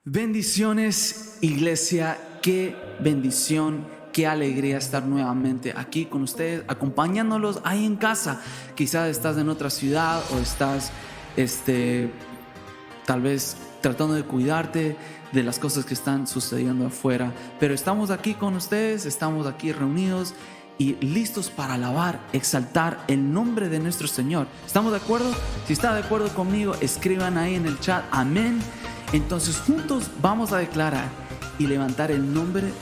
Bendiciones, iglesia, qué bendición, qué alegría estar nuevamente aquí con ustedes, acompañándolos ahí en casa. Quizás estás en otra ciudad o estás tal vez tratando de cuidarte de las cosas que están sucediendo afuera, pero estamos aquí con ustedes, estamos aquí reunidos y listos para alabar, exaltar el nombre de nuestro Señor. ¿Estamos de acuerdo? Si está de acuerdo conmigo, escriban ahí en el chat amén. Entonces juntos vamos a declarar y levantar el nombre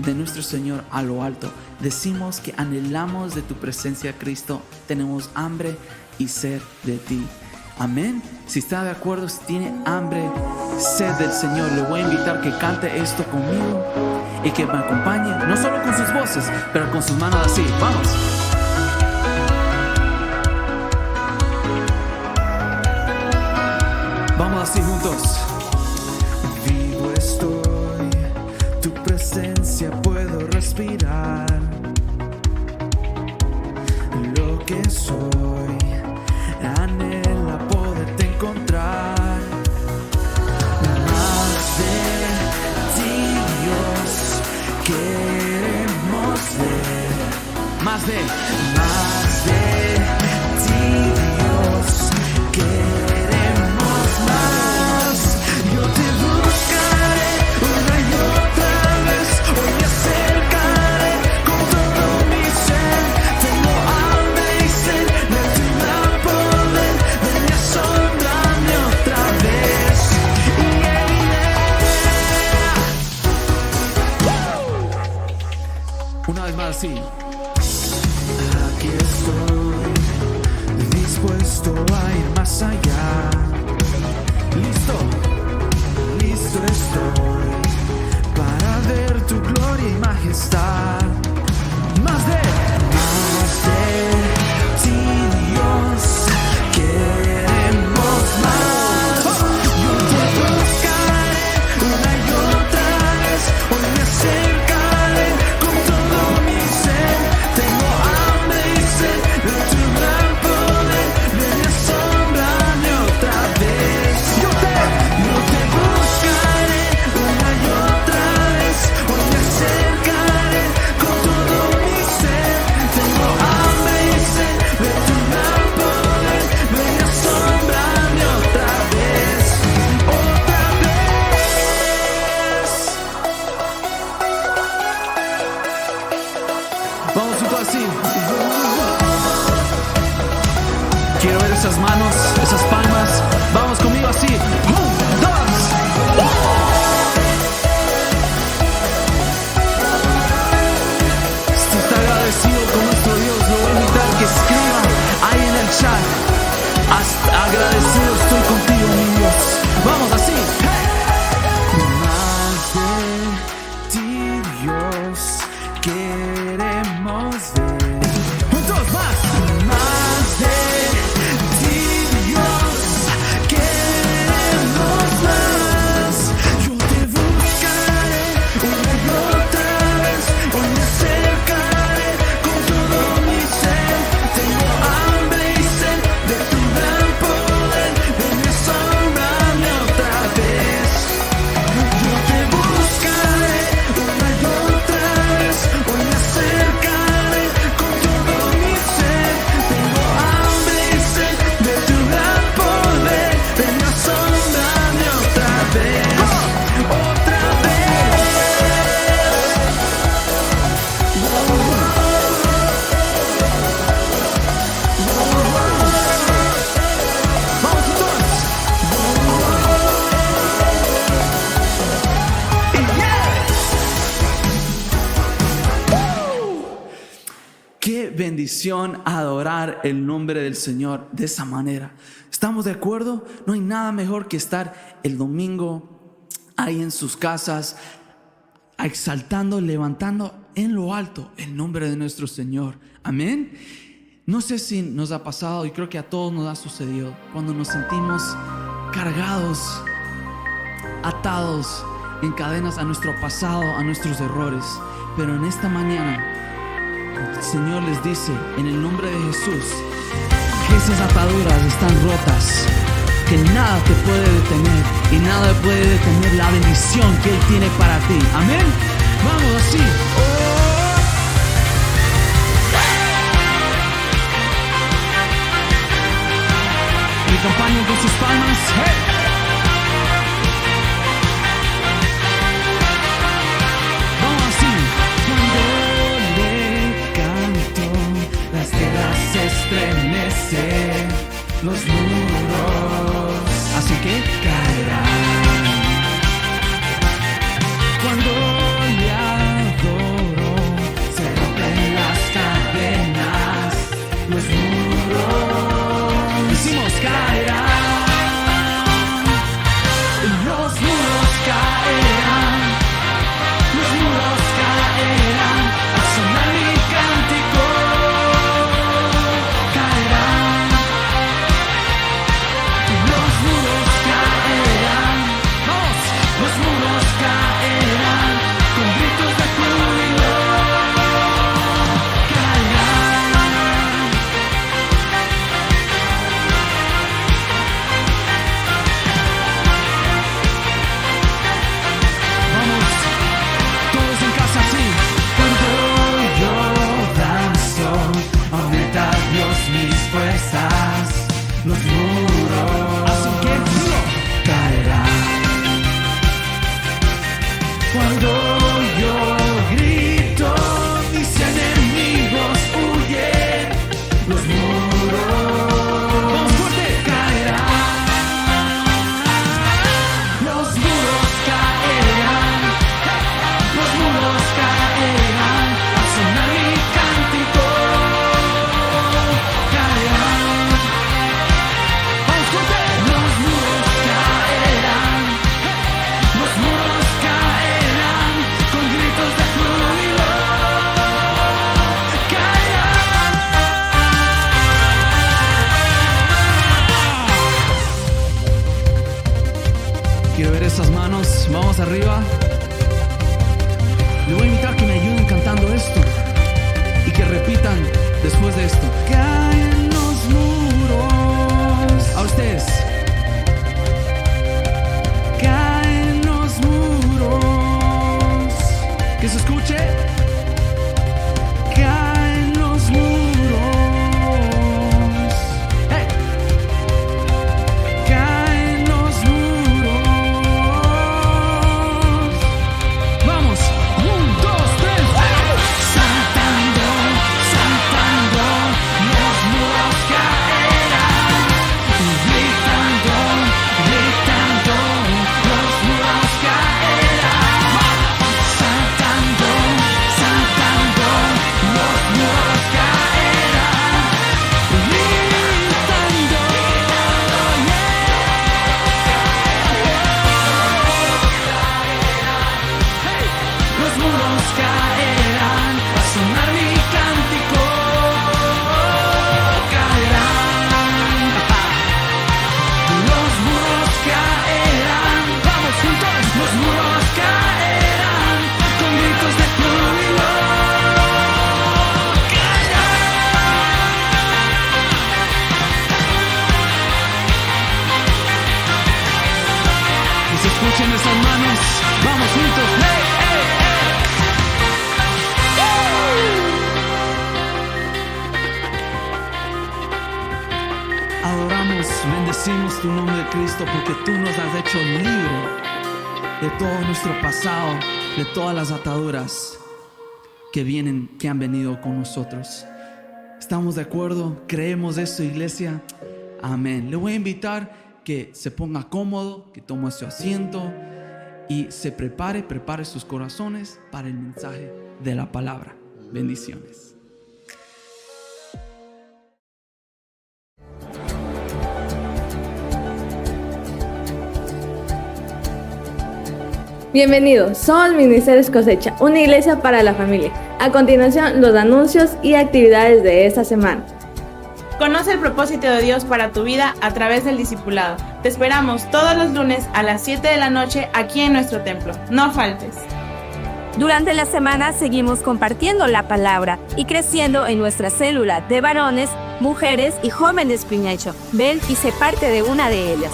de nuestro Señor a lo alto. Decimos que anhelamos de tu presencia, Cristo. Tenemos hambre y sed de ti. Amén. Si está de acuerdo, si tiene hambre, sed del Señor, le voy a invitar que cante esto conmigo y que me acompañe, no solo con sus voces, pero con sus manos así. Vamos. Vamos así juntos. Vivo estoy, tu presencia puedo respirar. Lo que soy anhela poderte encontrar. Más de ti, Dios, queremos ver. Más de ti, Dios, queremos más. Yo te buscaré una y otra vez. Hoy me acercaré con todo mi ser. Tengo hambre y sed de tu gran poder. Ven y asómbrame otra vez. Una vez más así. Aquí estoy, dispuesto a ir más allá. Listo estoy para ver tu gloria y majestad. Más de ti, Dios, queremos más. Yo te buscaré una y otra vez. Hoy me acercaré con todo mi ser. Tengo hambre y sed de tu gran poder. Ven y asómbrame otra vez. Yo te buscaré una y otra vez. Hoy me acercaré con todo mi ser. Tengo hambre y sed de tu gran poder. Ven y asómbrame otra vez. Otra vez. Vamos juntos así. Quiero ver esas manos, esas palmas. Vamos conmigo así. 1, 2. Si está agradecido con nuestro Dios, lo voy a invitar que escriba ahí en el chat. Agradecido estoy contigo, mi Dios. Vamos así. Más de ti, Dios, queremos ver. Juntos más. Más de ti, Dios, queremos más. Yo te buscaré una y otra vez. Hoy me acercaré con todo mi ser. Tengo hambre y sed de tu gran poder. Ven y asómbrame otra vez. Yo te buscaré una y otra vez. Hoy me acercaré con todo mi ser. Tengo hambre y sed de tu gran poder. Ven y asómbrame otra vez. Otra vez. Vamos todos. Qué bendición adorar el nombre del Señor de esa manera. ¿Estamos de acuerdo? No hay nada mejor que estar el domingo ahí en sus casas, exaltando, levantando en lo alto el nombre de nuestro Señor. Amén. No sé si nos ha pasado, y creo que a todos nos ha sucedido, cuando nos sentimos cargados, atados en cadenas a nuestro pasado, a nuestros errores. Pero en esta mañana el Señor les dice en el nombre de Jesús que esas ataduras están rotas, que nada te puede detener y nada puede detener la la bendición que Él tiene para ti. Amén. Vamos así. Y acompañen con sus palmas. ¡Hey! Vamos así. Cuando le canto, las tierras se estremecen, los muros, así que caerán. Cuando le adoro, se rompen las cadenas, los muros, decimos caerán, los muros caerán, los muros caerán, al sonar mi cántico caerán, los muros caerán, vamos, los muros caerán, con gritos de júbilo caerán. Vamos, todos en casa así. Cuando yo danzo, aumenta Dios mis fuerzas, los muros, así que caerán. Cuando yo grito, mis enemigos huyen, los muros, vamos fuerte, caerán. Los muros caerán, los muros caerán, al sonar mi cántico caerán. Vamos fuerte. Los muros caerán, los muros caerán, con gritos de júbilo caerán. Quiero ver esas manos, vamos arriba. Le voy a invitar a que me ayuden cantando esto y que repitan después de esto. Caen los muros. A ustedes. Caen los muros. Que se escuche. Caen los muros. Hey. Caen los muros. Vamos. 1, 2, 3. Saltando, saltando, los muros caerán. Gritando, gritando, los muros caerán. Saltando, saltando, los muros caerán. Gritando, los muros caerán, a sonar mi cántico caerán. Los muros caerán, vamos juntos. Los muros caerán, con gritos de júbilo caerán. Que se escuchen esas manos, vamos juntos. ¡Hey, hey, hey! Adoramos, bendecimos tu nombre, Cristo, porque tú nos has hecho libre de todo nuestro pasado, de todas las ataduras que han venido con nosotros. ¿Estamos de acuerdo? ¿Creemos esto, iglesia? Amén. Le voy a invitar que se ponga cómodo, que tome su asiento y se prepare sus corazones para el mensaje de la palabra. Bendiciones. Bienvenidos, somos Ministerios Cosecha, una iglesia para la familia. A continuación, los anuncios y actividades de esta semana. Conoce el propósito de Dios para tu vida a través del discipulado. Te esperamos todos los lunes a las 7 de la noche aquí en nuestro templo. No faltes. Durante la semana seguimos compartiendo la palabra y creciendo en nuestra célula de varones, mujeres y jóvenes Piñacho. Ven y sé parte de una de ellas.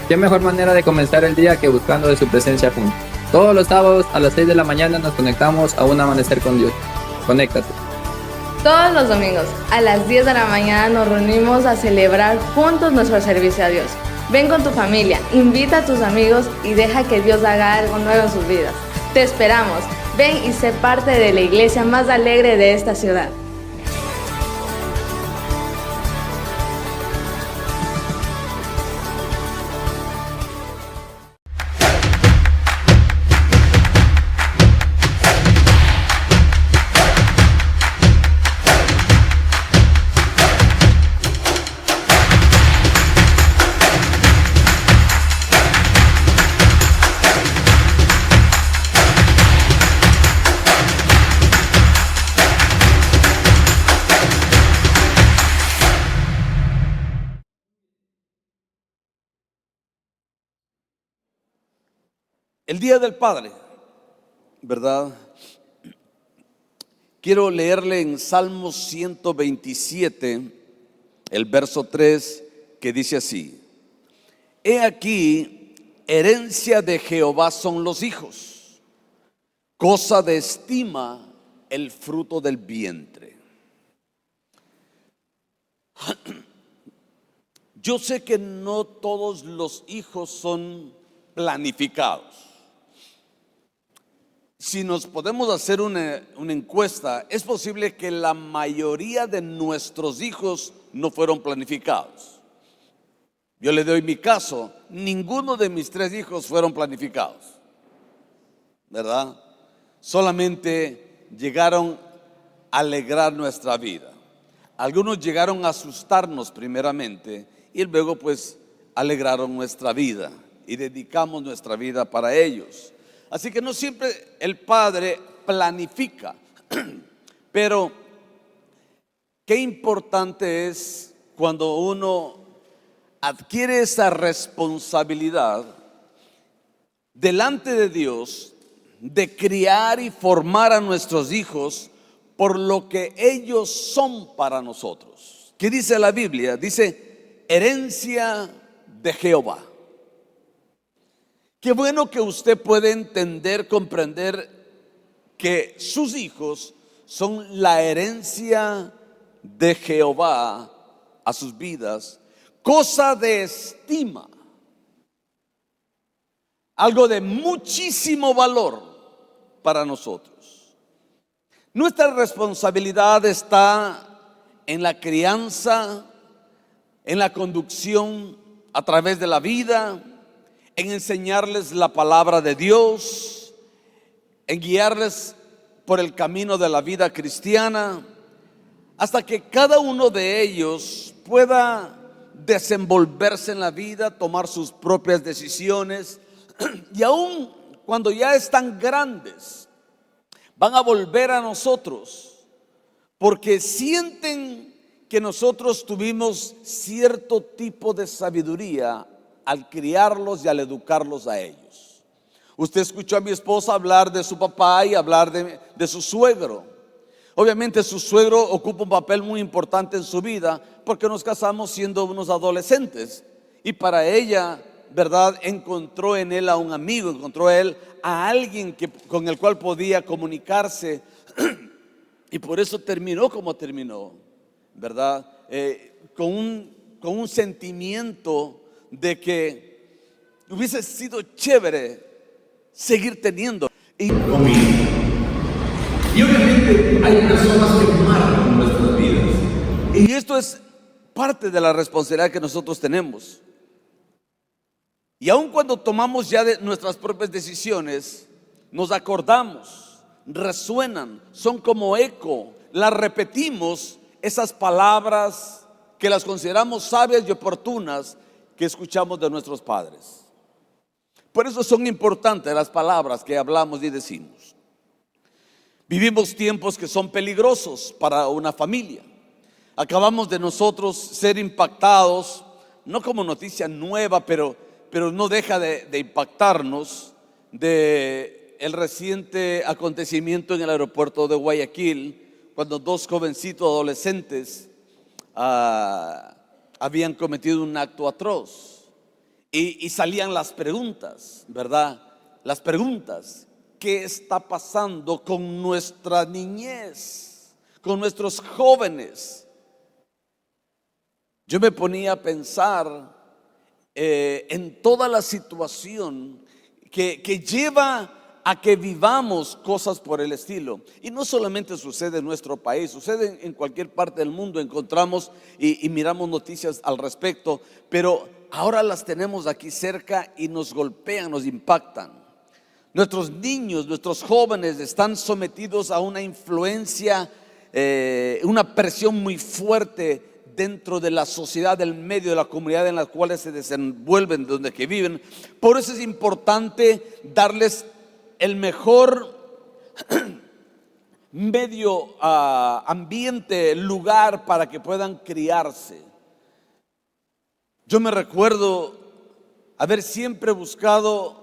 qué mejor manera de comenzar el día que buscando de su presencia juntos. Todos los sábados a las 6 de la mañana nos conectamos a un amanecer con Dios. Conéctate. Todos los domingos a las 10 de la mañana nos reunimos a celebrar juntos nuestro servicio a Dios. Ven con tu familia, invita a tus amigos y deja que Dios haga algo nuevo en sus vidas. Te esperamos. Ven y sé parte de la iglesia más alegre de esta ciudad. El Día del Padre, ¿verdad? Quiero leerle en Salmos 127, el verso 3, que dice así: He aquí, herencia de Jehová son los hijos, cosa de estima el fruto del vientre. Yo sé que no todos los hijos son planificados. Si nos podemos hacer una encuesta, es posible que la mayoría de nuestros hijos no fueron planificados. Yo le doy mi caso, ninguno de mis 3 hijos fueron planificados, ¿verdad? Solamente llegaron a alegrar nuestra vida. Algunos llegaron a asustarnos primeramente y luego pues alegraron nuestra vida y dedicamos nuestra vida para ellos. Así que no siempre el padre planifica, pero qué importante es cuando uno adquiere esa responsabilidad delante de Dios de criar y formar a nuestros hijos por lo que ellos son para nosotros. ¿Qué dice la Biblia? Dice herencia de Jehová. Qué bueno que usted puede entender, comprender que sus hijos son la herencia de Jehová a sus vidas, cosa de estima, algo de muchísimo valor para nosotros. Nuestra responsabilidad está en la crianza, en la conducción a través de la vida, en enseñarles la palabra de Dios, en guiarles por el camino de la vida cristiana, hasta que cada uno de ellos pueda desenvolverse en la vida, tomar sus propias decisiones, y aún cuando ya están grandes, van a volver a nosotros, porque sienten que nosotros tuvimos cierto tipo de sabiduría al criarlos y al educarlos a ellos. Usted escuchó a mi esposa hablar de su papá y hablar de su suegro. Obviamente su suegro ocupa un papel muy importante en su vida porque nos casamos siendo unos adolescentes. Y para ella, ¿verdad? Encontró en él a un amigo, encontró a él a alguien con el cual podía comunicarse. Y por eso terminó como terminó, ¿verdad? Con un sentimiento de que hubiese sido chévere seguir teniendo. Y obviamente hay personas que marcan nuestras vidas. Y esto es parte de la responsabilidad que nosotros tenemos. Y aun cuando tomamos ya de nuestras propias decisiones, nos acordamos, resuenan, son como eco, las repetimos, esas palabras que las consideramos sabias y oportunas que escuchamos de nuestros padres. Por eso son importantes las palabras que hablamos y decimos. Vivimos tiempos que son peligrosos para una familia. Acabamos de nosotros ser impactados, no como noticia nueva, pero no deja de impactarnos, de el reciente acontecimiento en el aeropuerto de Guayaquil, cuando 2 jovencitos adolescentes habían cometido un acto atroz. y salían las preguntas, ¿verdad? Las preguntas. ¿Qué está pasando con nuestra niñez, con nuestros jóvenes? Yo me ponía a pensar en toda la situación que lleva a que vivamos cosas por el estilo. Y no solamente sucede en nuestro país, sucede en cualquier parte del mundo. Encontramos y miramos noticias al respecto, pero ahora las tenemos aquí cerca y nos golpean, nos impactan. Nuestros niños, nuestros jóvenes están sometidos a una influencia, una presión muy fuerte dentro de la sociedad, del medio, de la comunidad en la cual se desenvuelven, donde que viven. Por eso es importante darles el mejor medio ambiente, lugar para que puedan criarse. Yo me recuerdo haber siempre buscado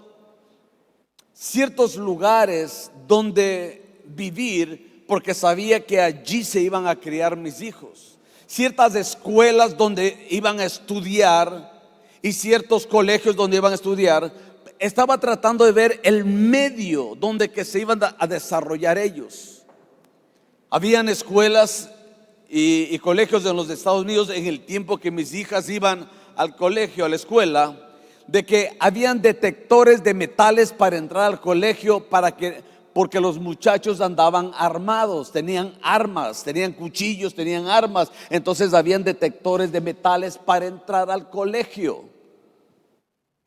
ciertos lugares donde vivir, porque sabía que allí se iban a criar mis hijos. Ciertas escuelas donde iban a estudiar y ciertos colegios donde iban a estudiar. Estaba tratando de ver el medio donde que se iban a desarrollar ellos. Habían escuelas y colegios en los Estados Unidos en el tiempo que mis hijas iban al colegio, a la escuela, de que habían detectores de metales para entrar al colegio, porque los muchachos andaban armados, tenían armas, tenían cuchillos, tenían armas. Entonces habían detectores de metales para entrar al colegio.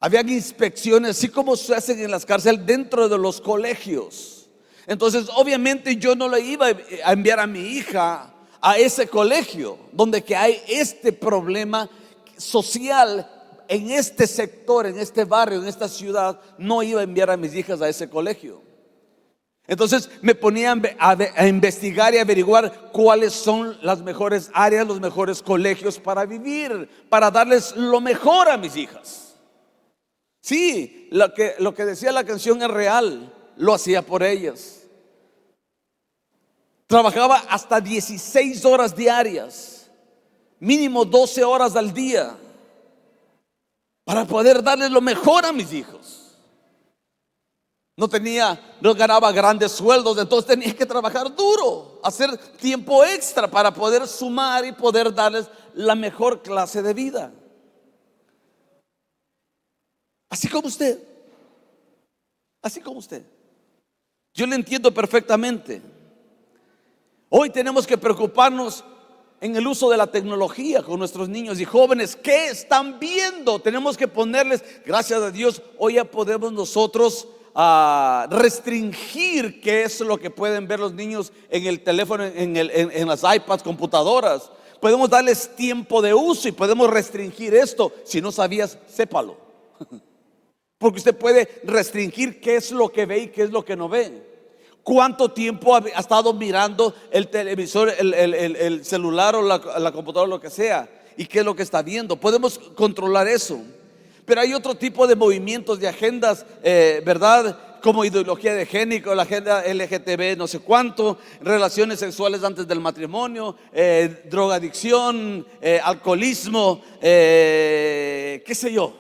Habían inspecciones, así como se hacen en las cárceles, dentro de los colegios. Entonces obviamente yo no le iba a enviar a mi hija a ese colegio donde que hay este problema social. En este sector, en este barrio, en esta ciudad, no iba a enviar a mis hijas a ese colegio. Entonces me ponía a investigar y averiguar cuáles son las mejores áreas, los mejores colegios para vivir, para darles lo mejor a mis hijas. Sí, lo que decía la canción es real, lo hacía por ellas. Trabajaba hasta 16 horas diarias, mínimo 12 horas al día, para poder darles lo mejor a mis hijos. No ganaba grandes sueldos, entonces tenía que trabajar duro, hacer tiempo extra para poder sumar y poder darles la mejor clase de vida. Así como usted, así como usted. Yo le entiendo perfectamente. Hoy tenemos que preocuparnos en el uso de la tecnología con nuestros niños y jóvenes. ¿Qué están viendo? Tenemos que ponerles, gracias a Dios, hoy ya podemos nosotros restringir qué es lo que pueden ver los niños en el teléfono, en las iPads, computadoras. Podemos darles tiempo de uso y podemos restringir esto. Si no sabías, sépalo. Porque usted puede restringir qué es lo que ve y qué es lo que no ve. ¿Cuánto tiempo ha estado mirando el televisor, el celular o la computadora, lo que sea? ¿Y qué es lo que está viendo? Podemos controlar eso. Pero hay otro tipo de movimientos, de agendas, ¿verdad? Como ideología de género, la agenda LGTB, no sé cuánto, relaciones sexuales antes del matrimonio, drogadicción, alcoholismo, qué sé yo.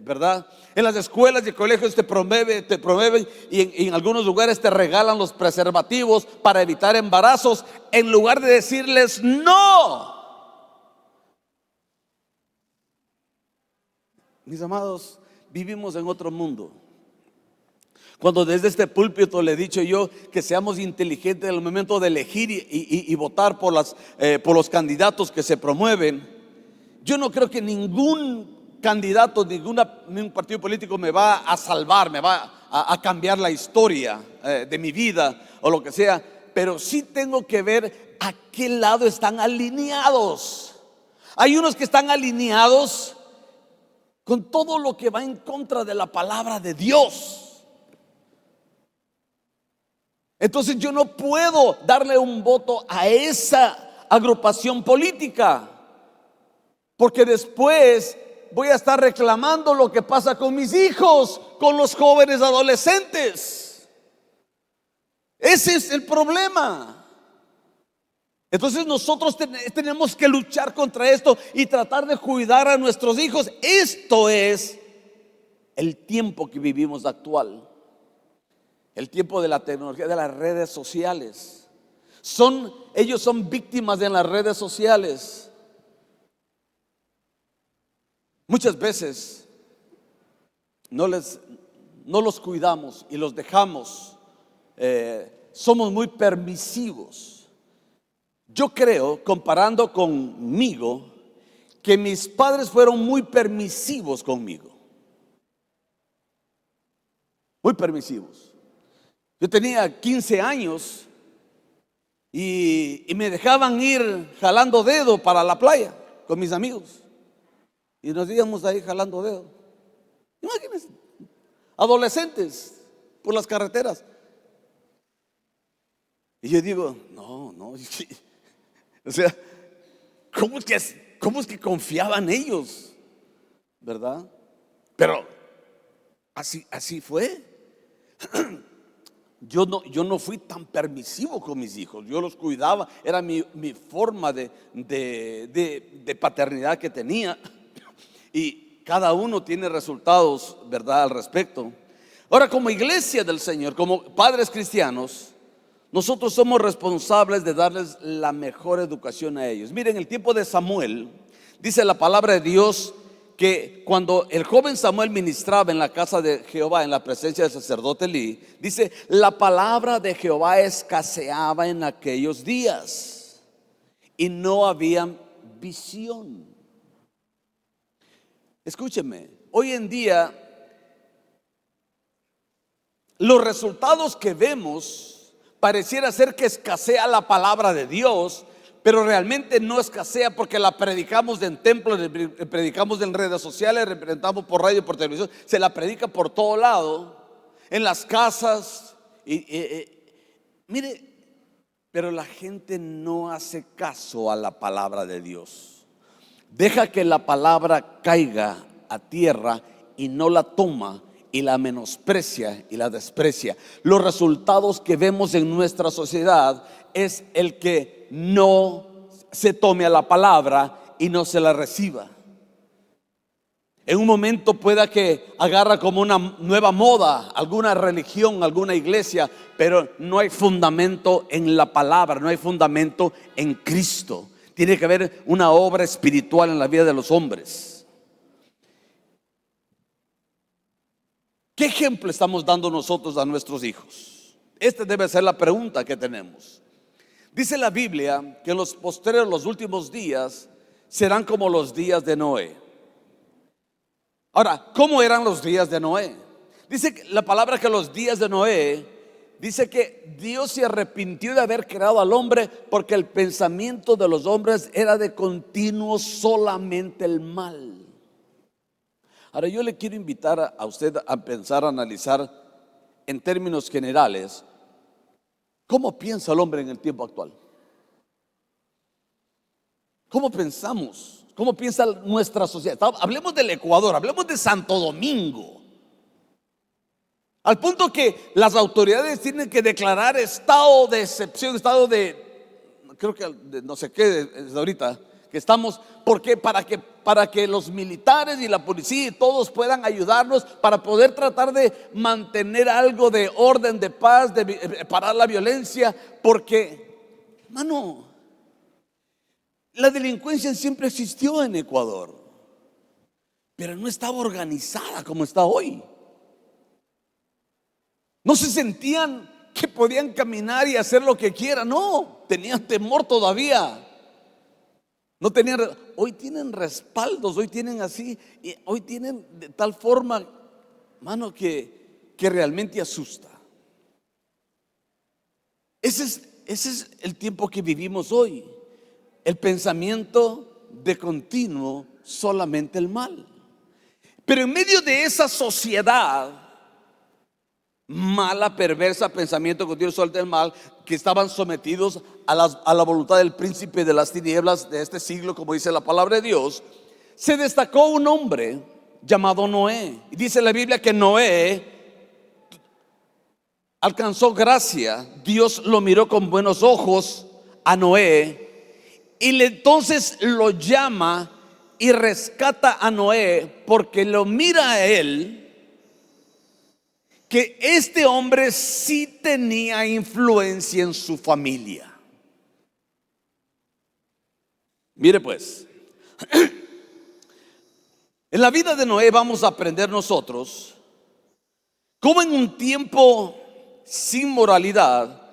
¿Verdad? En las escuelas y colegios te promueven y en algunos lugares te regalan los preservativos para evitar embarazos, en lugar de decirles no. Mis amados, vivimos en otro mundo. Cuando desde este púlpito le he dicho yo que seamos inteligentes en el momento de elegir y votar por los candidatos que se promueven, yo no creo que ningún candidato, ningún partido político me va a salvar, me va a cambiar la historia de mi vida o lo que sea, pero sí tengo que ver a qué lado están alineados. Hay unos que están alineados con todo lo que va en contra de la palabra de Dios. Entonces yo no puedo darle un voto a esa agrupación política, porque después voy a estar reclamando lo que pasa con mis hijos, con los jóvenes adolescentes. Ese es el problema. Entonces nosotros tenemos que luchar contra esto y tratar de cuidar a nuestros hijos. Esto es el tiempo que vivimos actual, el tiempo de la tecnología, de las redes sociales. Ellos son víctimas de las redes sociales. Muchas veces no los cuidamos y los dejamos. Somos muy permisivos. Yo creo, comparando conmigo, que mis padres fueron muy permisivos conmigo. Muy permisivos. Yo tenía 15 años y me dejaban ir jalando dedo para la playa con mis amigos. Y nos íbamos ahí jalando dedo. Imagínense, adolescentes por las carreteras. Y yo digo, no. O sea, ¿cómo es que confiaban ellos? ¿Verdad? Pero así fue. Yo no fui tan permisivo con mis hijos. Yo los cuidaba. Era mi forma de paternidad que tenía. Y cada uno tiene resultados, ¿verdad?, al respecto. Ahora, como iglesia del Señor, como padres cristianos, nosotros somos responsables de darles la mejor educación a ellos. Miren, en el tiempo de Samuel, dice la palabra de Dios que cuando el joven Samuel ministraba en la casa de Jehová, en la presencia del sacerdote Elí, dice, la palabra de Jehová escaseaba en aquellos días y no había visión. Escúcheme, hoy en día los resultados que vemos pareciera ser que escasea la palabra de Dios, pero realmente no escasea porque la predicamos en templos, predicamos en redes sociales, representamos por radio y por televisión, se la predica por todo lado, en las casas. Mire, pero la gente no hace caso a la palabra de Dios. Deja que la palabra caiga a tierra y no la toma, y la menosprecia y la desprecia. Los resultados que vemos en nuestra sociedad es el que no se tome a la palabra y no se la reciba. En un momento pueda que agarra como una nueva moda alguna religión, alguna iglesia, pero no hay fundamento en la palabra, no hay fundamento en Cristo. Tiene que haber una obra espiritual en la vida de los hombres. ¿Qué ejemplo estamos dando nosotros a nuestros hijos? Esta debe ser la pregunta que tenemos. Dice la Biblia que en los postreros, los últimos días, serán como los días de Noé. Ahora, ¿cómo eran los días de Noé? Dice la palabra que los días de Noé, dice que Dios se arrepintió de haber creado al hombre porque el pensamiento de los hombres era de continuo solamente el mal. Ahora yo le quiero invitar a usted a pensar, a analizar en términos generales, ¿cómo piensa el hombre en el tiempo actual? ¿Cómo pensamos? ¿Cómo piensa nuestra sociedad? Hablemos del Ecuador, hablemos de Santo Domingo. Al punto que las autoridades tienen que declarar estado de excepción, estado de, creo que de no sé qué, desde ahorita que estamos, ¿por qué? Para que los militares y la policía y todos puedan ayudarnos para poder tratar de mantener algo de orden, de paz, de parar la violencia, porque, hermano, la delincuencia siempre existió en Ecuador, pero no estaba organizada como está hoy. No se sentían que podían caminar y hacer lo que quieran, no, tenían temor todavía. No tenían, hoy tienen respaldos, hoy tienen así, y hoy tienen de tal forma, mano, que realmente asusta. Ese es el tiempo que vivimos hoy. El pensamiento de continuo solamente el mal. Pero en medio de esa sociedad mala, perversa, pensamiento continuo solamente el mal, que estaban sometidos a la voluntad del príncipe de las tinieblas de este siglo, como dice la palabra de Dios, se destacó un hombre llamado Noé. Y dice la Biblia que Noé alcanzó gracia, Dios lo miró con buenos ojos a Noé y entonces lo llama y rescata a Noé porque lo mira a él que este hombre sí tenía influencia en su familia. Mire pues, en la vida de Noé vamos a aprender nosotros cómo en un tiempo sin moralidad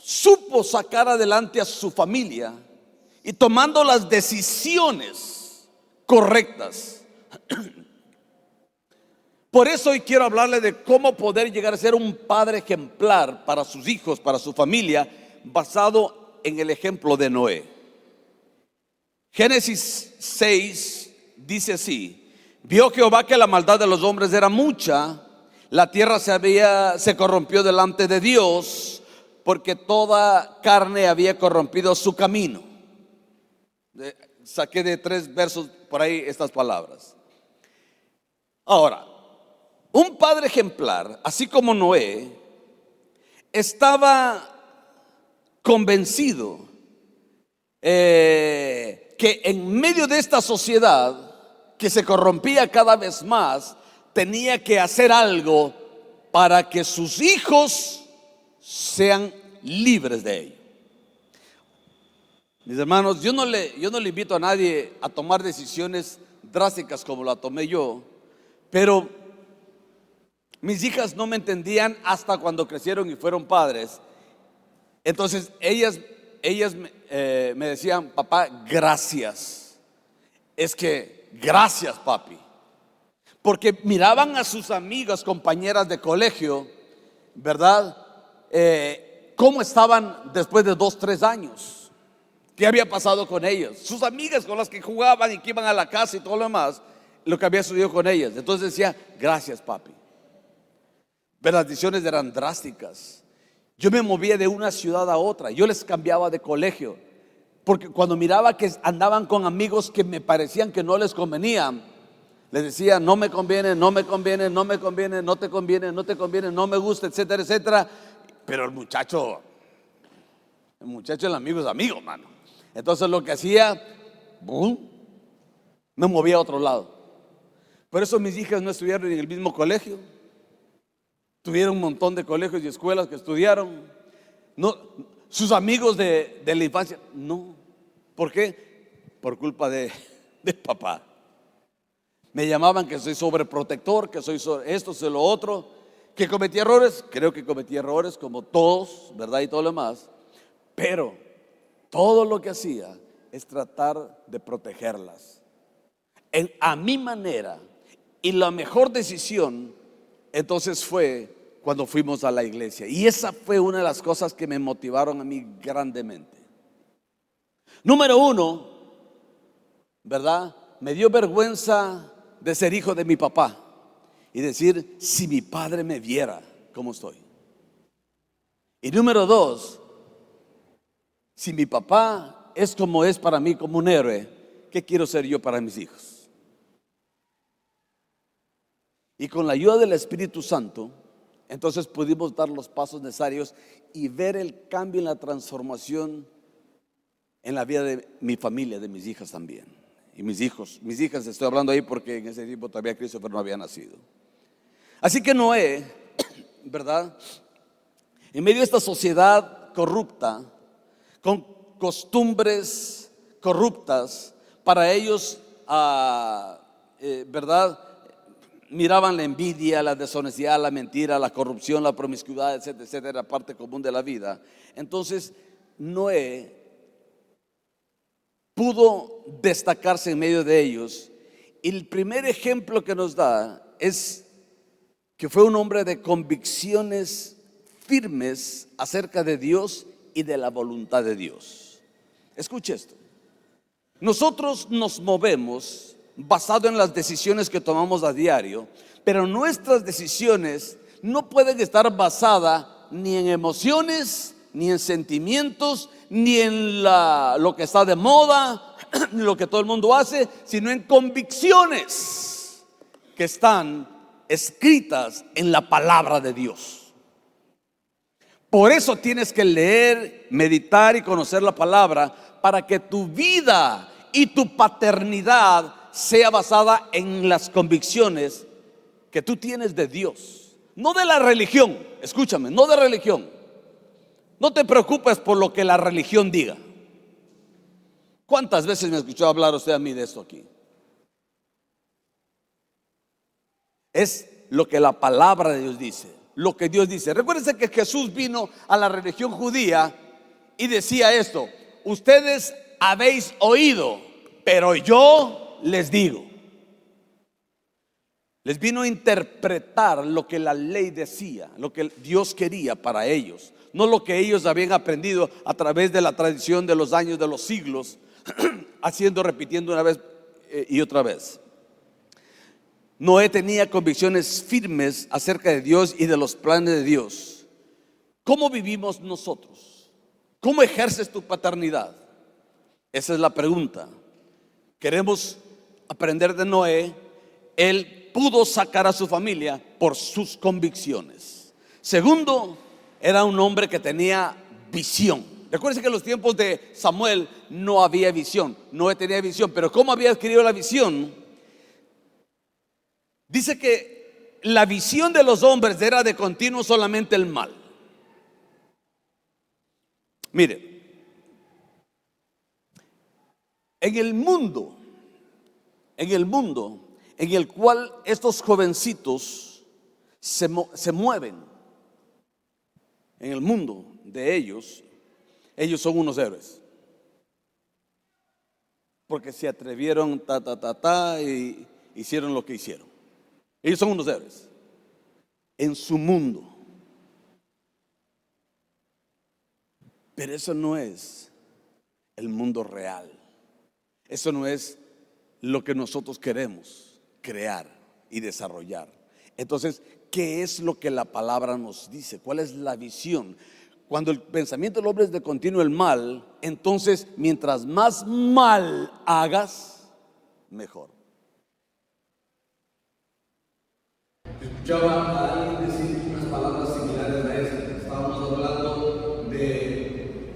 supo sacar adelante a su familia y tomando las decisiones correctas. Por eso hoy quiero hablarle de cómo poder llegar a ser un padre ejemplar para sus hijos, para su familia, basado en el ejemplo de Noé. Génesis 6 dice así: vio Jehová que la maldad de los hombres era mucha, la tierra se corrompió delante de Dios, porque toda carne había corrompido su camino. Saqué de 3 versos por ahí estas palabras. Ahora, un padre ejemplar, así como Noé, estaba convencido que en medio de esta sociedad que se corrompía cada vez más, tenía que hacer algo para que sus hijos sean libres de ello. Mis hermanos, yo no le invito a nadie a tomar decisiones drásticas como la tomé yo, pero mis hijas no me entendían hasta cuando crecieron y fueron padres. Entonces ellas me decían: papá, gracias. Es que gracias, papi. Porque miraban a sus amigas, compañeras de colegio, ¿verdad? Cómo estaban después de 2, 3 años. ¿Qué había pasado con ellas? Sus amigas con las que jugaban y que iban a la casa y todo lo demás, lo que había sucedido con ellas. Entonces decía: gracias, papi. Pero las decisiones eran drásticas. Yo me movía de una ciudad a otra. Yo les cambiaba de colegio. Porque cuando miraba que andaban con amigos que me parecían que no les convenían, les decía: no me conviene, no me conviene, no me conviene, no te conviene, no te conviene, no me gusta, etcétera, etcétera. Pero el muchacho, el amigo es amigo, mano. Entonces lo que hacía, me movía a otro lado. Por eso mis hijas no estudiaron en el mismo colegio. Tuvieron un montón de colegios y escuelas que estudiaron. No, sus amigos de la infancia, no. ¿Por qué? Por culpa de papá. Me llamaban que soy sobreprotector, que soy esto, soy lo otro, que cometí errores. Creo que cometí errores como todos, ¿verdad? Y todo lo demás. Pero todo lo que hacía es tratar de protegerlas a mi manera. Y la mejor decisión entonces fue cuando fuimos a la iglesia. Y esa fue una de las cosas que me motivaron a mí grandemente. Número 1, ¿verdad? Me dio vergüenza de ser hijo de mi papá y decir: si mi padre me viera cómo estoy. Y número 2, si mi papá es como es para mí, como un héroe, ¿qué quiero ser yo para mis hijos? Y con la ayuda del Espíritu Santo, entonces pudimos dar los pasos necesarios y ver el cambio en la transformación en la vida de mi familia, de mis hijas también. Y mis hijas, estoy hablando ahí porque en ese tiempo todavía Christopher no había nacido. Así que Noé, ¿verdad? En medio de esta sociedad corrupta, con costumbres corruptas, para ellos, ¿verdad? Miraban la envidia, la deshonestidad, la mentira, la corrupción, la promiscuidad, etcétera, etcétera, parte común de la vida. Entonces Noé pudo destacarse en medio de ellos. Y el primer ejemplo que nos da es que fue un hombre de convicciones firmes acerca de Dios y de la voluntad de Dios. Escuche esto. Nosotros nos movemos basado en las decisiones que tomamos a diario, pero nuestras decisiones no pueden estar basadas ni en emociones, ni en sentimientos, ni en lo que está de moda, ni lo que todo el mundo hace, sino en convicciones que están escritas en la palabra de Dios. Por eso tienes que leer, meditar y conocer la palabra para que tu vida y tu paternidad sea basada en las convicciones que tú tienes de Dios, no de la religión. Escúchame, no de religión. No te preocupes por lo que la religión diga. ¿Cuántas veces me escuchó hablar usted a mí de esto aquí? Es lo que la palabra de Dios dice, lo que Dios dice. Recuérdense que Jesús vino a la religión judía y decía esto: ustedes habéis oído, pero yo les digo. Les vino a interpretar lo que la ley decía, lo que Dios quería para ellos, no lo que ellos habían aprendido a través de la tradición de los años, de los siglos, repitiendo una vez y otra vez. Noé tenía convicciones firmes acerca de Dios y de los planes de Dios. ¿Cómo vivimos nosotros? ¿Cómo ejerces tu paternidad? Esa es la pregunta. Queremos aprender de Noé. Él pudo sacar a su familia por sus convicciones. Segundo, era un hombre que tenía visión. Recuerden que en los tiempos de Samuel no había visión. Noé tenía visión, pero ¿cómo había adquirido la visión? Dice que la visión de los hombres era de continuo solamente el mal. Mire, en el mundo en el cual estos jovencitos se mueven, en el mundo de ellos son unos héroes, porque se atrevieron y hicieron lo que hicieron. Ellos son unos héroes en su mundo. Pero eso no es el mundo real. Eso no es lo que nosotros queremos crear y desarrollar. Entonces, ¿qué es lo que la palabra nos dice? ¿Cuál es la visión? Cuando el pensamiento del hombre es de continuo el mal, entonces mientras más mal hagas, mejor. Escuchaba a alguien decir unas palabras similares a estas. Estábamos hablando de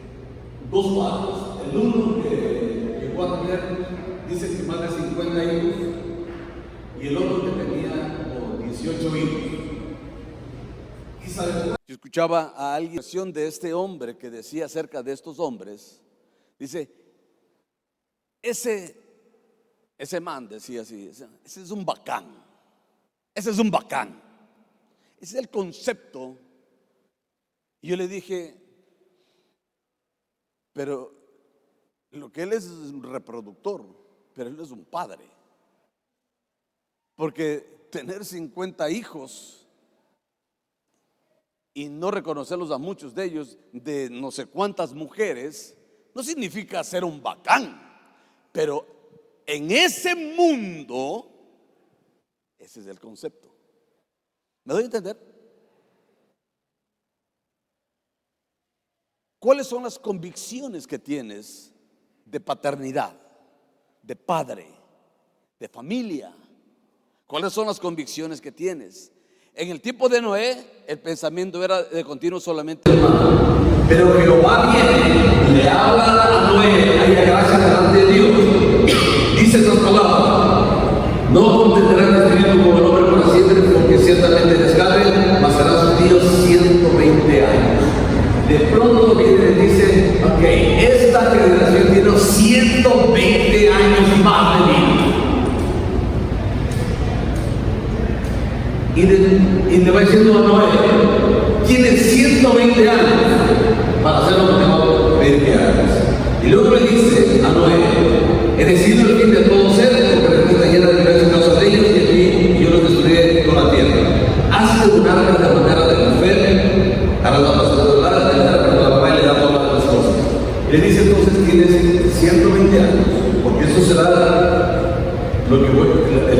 dos padres. El uno que llegó a tener, dice que más de 50 hijos, y el otro que tenía como 18 hijos. Y sabe, yo escuchaba a alguien de este hombre que decía acerca de estos hombres. Dice, ese man decía así, ese es un bacán. Ese es un bacán. Ese es el concepto. Y yo le dije, pero lo que él es un reproductor, pero él es un padre. Porque tener 50 hijos y no reconocerlos a muchos de ellos, de no sé cuántas mujeres, no significa ser un bacán. Pero en ese mundo, ese es el concepto. ¿Me doy a entender? ¿Cuáles son las convicciones que tienes de paternidad, de padre, de familia? ¿Cuáles son las convicciones que tienes? En el tiempo de Noé, el pensamiento era de continuo solamente el mal. pero Jehová viene, le habla a Noé, hay gracia delante de Dios. Dice estas palabras: no contenderán el espíritu como el hombre para siempre, porque ciertamente descarga, mas serán sus días 120 años. De pronto viene y dice, ok, esta generación tiene 120 años más de vida. Y le va diciendo a Noé, tiene 120 años para hacer lo que tengo 20 años. Y luego le dice a Noé, he decidido el fin de todo ser, porque la tierra está llena de diversas causas de ellos, y yo los destruiré con la tierra. Hazte un arca de manera de mujer, harás la pasada de volar, te la dará para la mamá y le da todas las cosas. Y le dice entonces, tienes 120 años, porque eso será el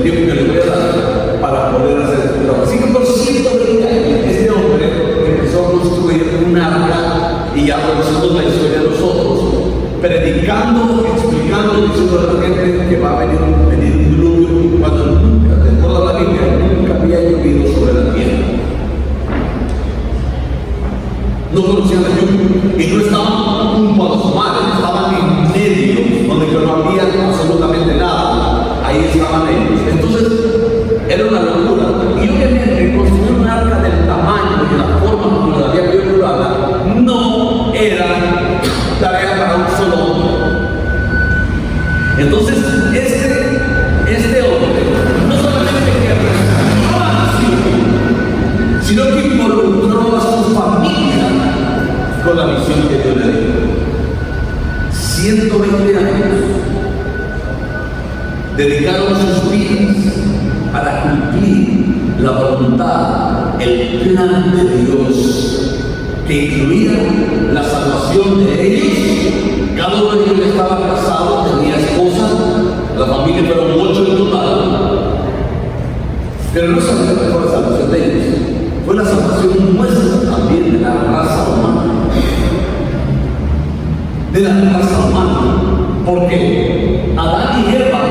tiempo que le voy a dar para poder hacer el trabajo. Así que por 120 años, este hombre empezó a construir un arca, y ya conocemos la historia de nosotros, predicando, explicando, diciendo a la gente que va a venir un diluvio, cuando nunca, de toda la Biblia, nunca había llovido sobre la tierra. No y no estaban junto a los mares, estaban en medio, donde no había absolutamente nada. Ahí estaban ellos. Entonces, era una locura. Y obviamente construir un arca del tamaño y de la forma como la había calculada no era tarea para un solo hombre. Entonces, este hombre no solamente que recibió la misión, sino que involucró a su familia con la misión que Dios le dio. 120 años dedicaron sus vidas para cumplir la voluntad, el plan de Dios, que incluía la salvación de ellos. Cada uno de ellos estaba casado, tenía esposa, la familia fueron 8 en total. Pero no solamente fue la salvación de ellos, fue la salvación nuestra también, de la raza humana. De la raza humana. Porque Adán y Eva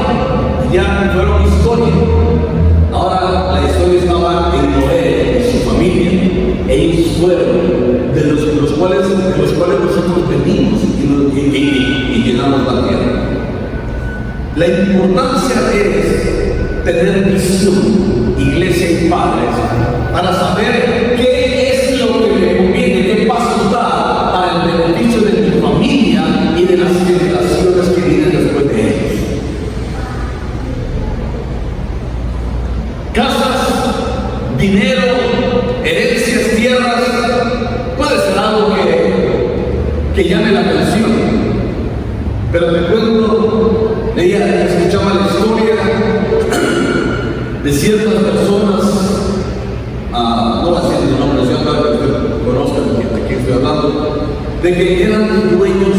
ya fueron historia. Ahora la historia estaba en Noé y su familia. Ellos fueron de los cuales nosotros venimos y llenamos la tierra. La importancia es tener visión, iglesia y padres, para saber qué es lo que me conviene, qué pasos dar para el beneficio de mi familia y de las generaciones que vienen después de ellos. Casas, dinero, herencias, tierras, puede ser algo que llame la atención. Pero te cuento, escuchaba la historia de ciertas personas, no va a ser el nombre, sino para que usted conozca de quién estoy hablando, de que eran dueños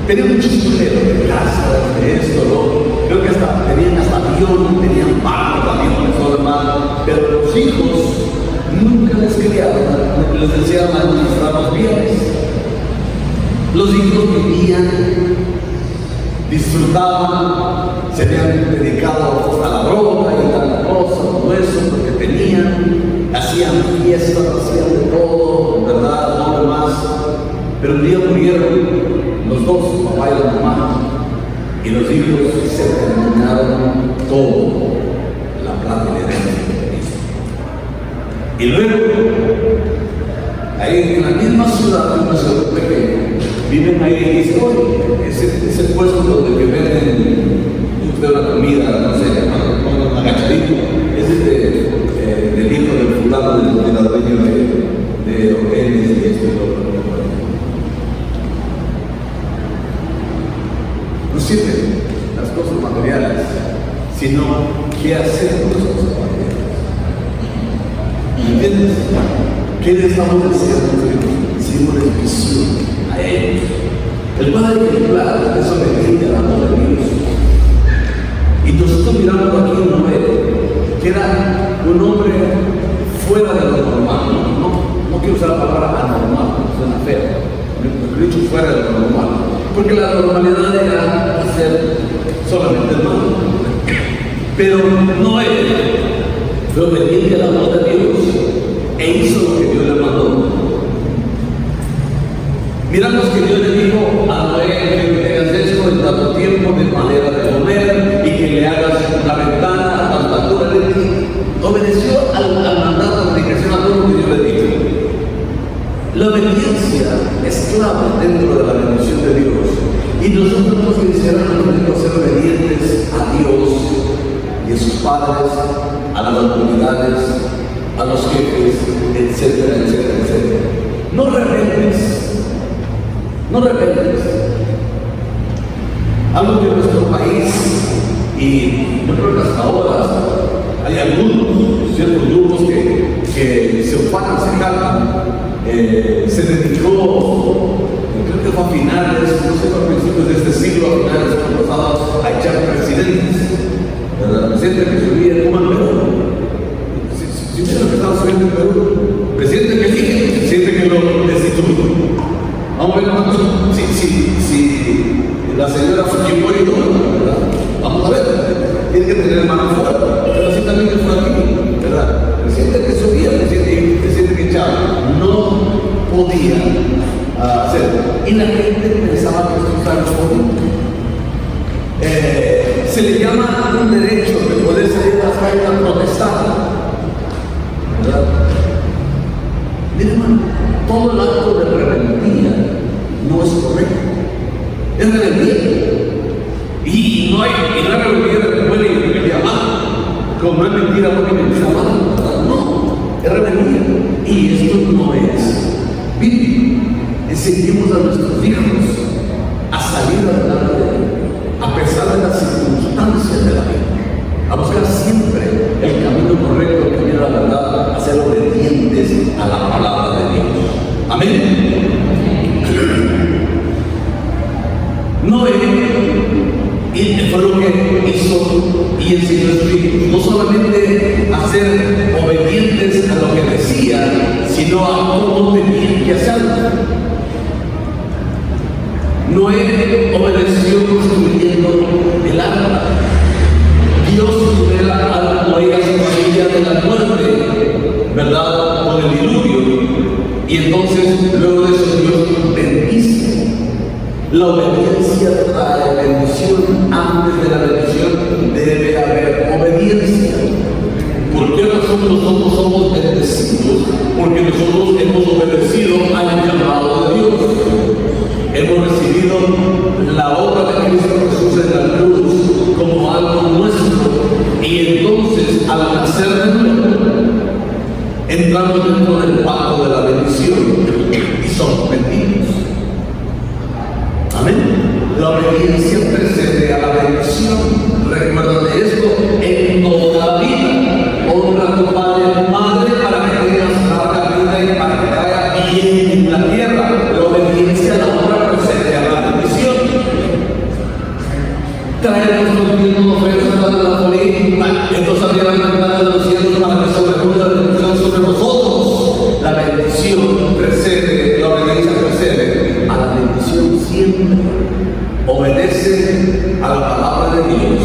tenían muchos dinero, de casas, de esto, ¿no? Creo que tenían hasta avión, tenían barcos, aviones, todo demás, pero los hijos nunca les criaron, les decían administrar los bienes. Los hijos vivían, disfrutaban, se habían dedicado a la droga y a la cosa, todo eso, porque tenían, hacían fiestas, hacían de todo, ¿verdad? No demás. Pero un día murieron los dos, papá y la mamá, y los hijos se terminaron todo, la plata y la herencia. Y luego, ahí en la misma ciudad, una ciudad pequeña, viven ahí y dicen, oye, ese puesto donde que venden la comida, no sé, agachadito, es del hijo del fulano, de la dueña de hoteles y esto y lo otro. No sirven las cosas materiales, sino qué hacer con las cosas materiales. ¿Me entiendes? ¿Qué le estamos deseando? Decimos de visión a ellos. El Padre ejemplar es obediente al amor de Dios. Y nosotros miramos aquí a Noé, que era un hombre fuera de lo normal. No quiero usar la palabra anormal, suena feo. Lo he dicho fuera de lo normal. Porque la normalidad era hacer solamente el mal. Pero Noé fue obediente al amor de Dios e hizo lo que Dios le mandó. Miramos que Dios le dijo a Noé que hagas esto en tanto tiempo, de manera de comer, y que le hagas la ventana a la altura de ti. Obedeció al mandato de obligación a todo lo que Dios le dijo. La obediencia es clave dentro de la bendición de Dios. Y nosotros los cristianos tenemos que ser obedientes a Dios y a sus padres, a las autoridades, a los jefes, etcétera, etcétera, etcétera. No rebeldes. No rebeldes. Algo que en nuestro país, y yo creo que hasta ahora hay algunos, ciertos grupos que se ufanan, se jactan. Se dedicó, creo que fue a finales, no sé, a principios de este siglo, a finales del siglo pasado, a echar presidentes. ¿Verdad? Presidente que subía como en Perú. Si usted lo que estaba subiendo en Perú, presidente que sigue, presidente que lo destituye. Vamos a ver si la señora Fujimori no, ¿verdad? Vamos a ver, tiene que tener mano fuerte, pero así también fue aquí, ¿verdad? Presidente que subía, presidente que echaba. No podía hacer. Y la gente pensaba que esto era algo bonito. Se le llama un derecho de poder salir a las calles a protestar, ¿verdad? Mira, hermano, todo el acto de rebeldía no es correcto. Es rebeldía. Y no hay rebeldía de buena y rebeldía mala. Como no es mentira buena y mentira mala. No, es rebeldía. Y esto no es bíblico. Enseñemos a nuestros hijos a salir adelante a pesar de las circunstancias de la vida, a buscar siempre el camino correcto, el camino de la verdad, a ser obedientes a la palabra de Dios. Amén. Noé fue lo que hizo y enseñó a sus hijos, no solamente a ser obedientes a lo que decía, sino a cómo tenían que hacerlo. Noé obedeció construyendo el arca. Dios libera a Noé y a su familia de la muerte, ¿verdad? Con el diluvio. Y entonces, luego de eso, Dios bendice. La obediencia trae bendición. Antes de la bendición debe haber obediencia. ¿Por qué razón nosotros somos bendecidos? Porque nosotros hemos obedecido al llamado de Dios. Hemos recibido la obra de Cristo Jesús en la cruz como algo nuestro, y entonces al nacer de nuevo entramos dentro del pacto de la bendición y somos benditos. Amén. La obediencia precede a la bendición. Recuerda de esto en toda la vida. Honra a tu padre y a tu madre para que tengas larga vida y para que te vaya bien en la tierra. La obediencia a la honra precede a la bendición. Traer nuestros mismos ofrendas a la política, entonces habría la ventana de los cielos para que sobreabunde la bendición sobre nosotros. La bendición precede, la obediencia precede a la bendición siempre. Obedece a la palabra de Dios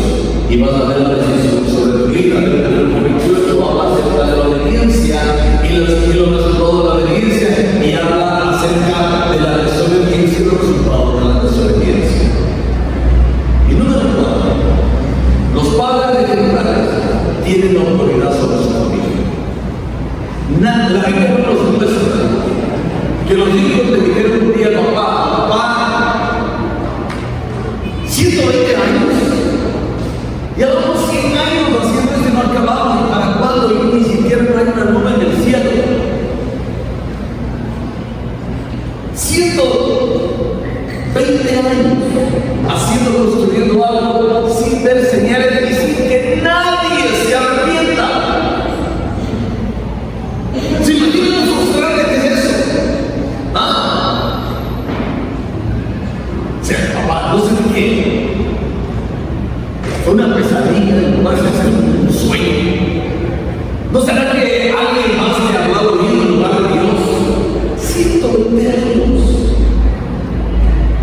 y vas a ver la bendición sobre tu vida. El convicción habla acerca de la obediencia y los resultados de la obediencia, y habla acerca de la desobediencia y los resultados de la desobediencia. Y número 4, los padres ejemplares tienen autoridad sobre su familia. La Biblia nos muestra que los hijos le dijeron un día a papá, 120 años, ya vamos 100 años haciendo este no acabamos, ¿para cuándo? Y ni siquiera no hay una nube en el cielo. 120 años haciendo, construyendo algo sin ver señales y sin que nadie se arrepienta. ¿Se imaginan lo frustrante que es eso? O sea, papá, no sé qué. Fue una pesadilla, en lugar de ser un sueño. ¿No será que alguien más te ha hablado bien en lugar de Dios? 120 años.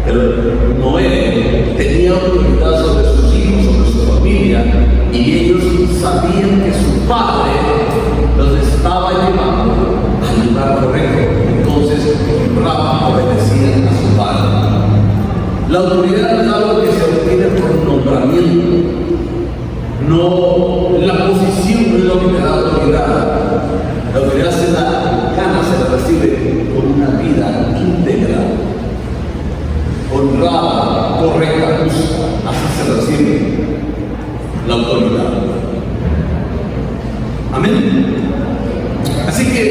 Pero Noé tenía autoridad sobre sus hijos, sobre su familia, y ellos sabían que su padre los estaba llevando al lugar correcto. Entonces, obedecían a su padre. La autoridad es algo que se obtiene por nombramiento. No, la posición no es lo que te da autoridad. La autoridad se da, gana, se la recibe con una vida íntegra, honrada, correcta, justa. Así se recibe la autoridad. Amén. Así que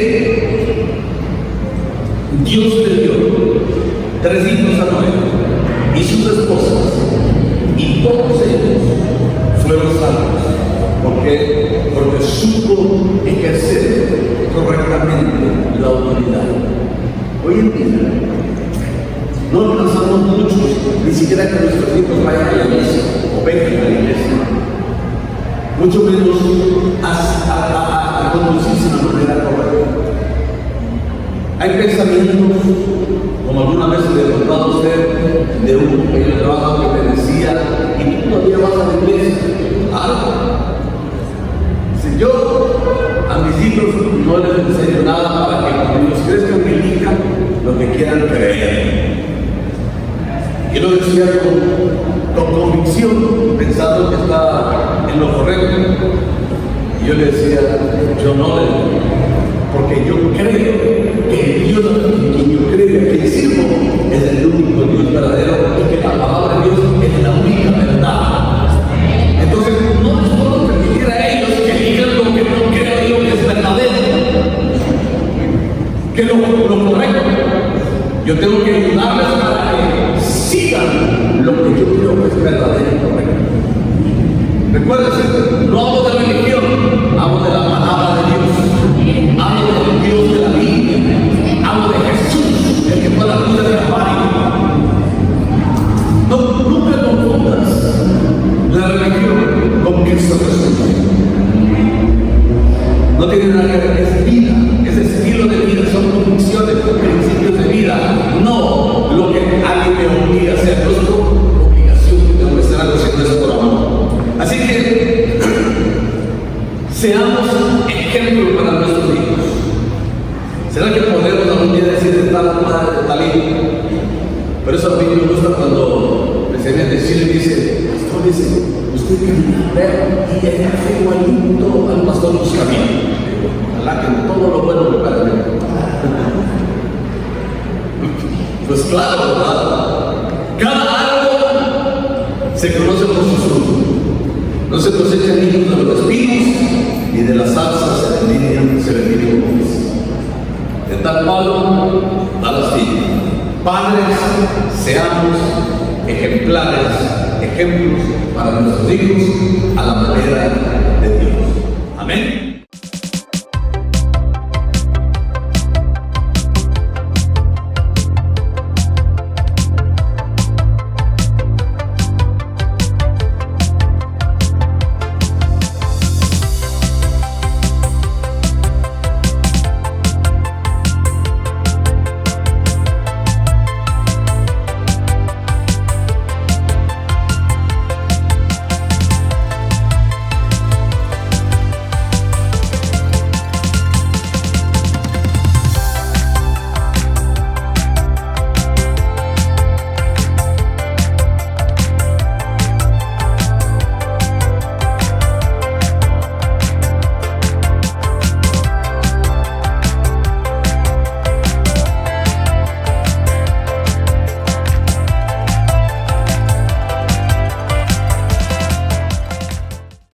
Dios le dio 3 hijos a Noé y sus esposas, y todos ellos fueron salvos. ¿Por qué? Porque supo ejercer correctamente la autoridad. Hoy en día no alcanzamos muchos, ni siquiera que nuestros hijos vayan a la iglesia o vengan a la iglesia, mucho menos a conducirse de una manera correcta. Hay pensamientos, como alguna vez le he contado a usted, de un pequeño trabajo que te decía, y tú todavía vas a la iglesia. Si yo a mis hijos no les enseño nada para que cuando ellos crezcan y elijan, lo que quieran creer. Y lo decía con convicción, pensando que estaba en lo correcto. Y yo le decía, yo no le digo, porque yo creo que el Dios en quien yo creo que sirvo es el único Dios verdadero y que la palabra de Dios es la única verdad. Entonces no les puedo permitir a ellos que digan lo que no creo y lo que es verdadero, que es lo correcto. Yo tengo que ayudarles para que sigan lo que yo creo que es verdadero y correcto. Recuérdense, no hablo de religión, hablo de la palabra de Dios, hablo del Dios de la Biblia, hablo de Jesús, el que fue a la cruz de Calvario. Nunca confundas la religión con Cristo Jesús. No tiene nada que ver, es vida, es estilo de vida, son convicciones, principios de vida, no lo que alguien me obliga a hacer, no es por obligación que tengo que estar haciendo eso por amor. Así que seamos ejemplo para nuestros hijos. ¿Será que podemos algún día decir de tal madre, de tal hijo? Por eso a mí me gusta cuando el señor de Chile dice, pastor, dice, usted camina a ver y ella hace igualito al pastor Luz Camino. Ojalá que todo lo bueno me para mí. Pues claro, ¿verdad? Cada árbol se conoce por su fruto. No se cosechan niños de los espinos, ni de las zarzas se vendían uvas. De tal palo da la astilla. Padres, seamos ejemplares, ejemplos para nuestros hijos a la manera de Dios. Amén.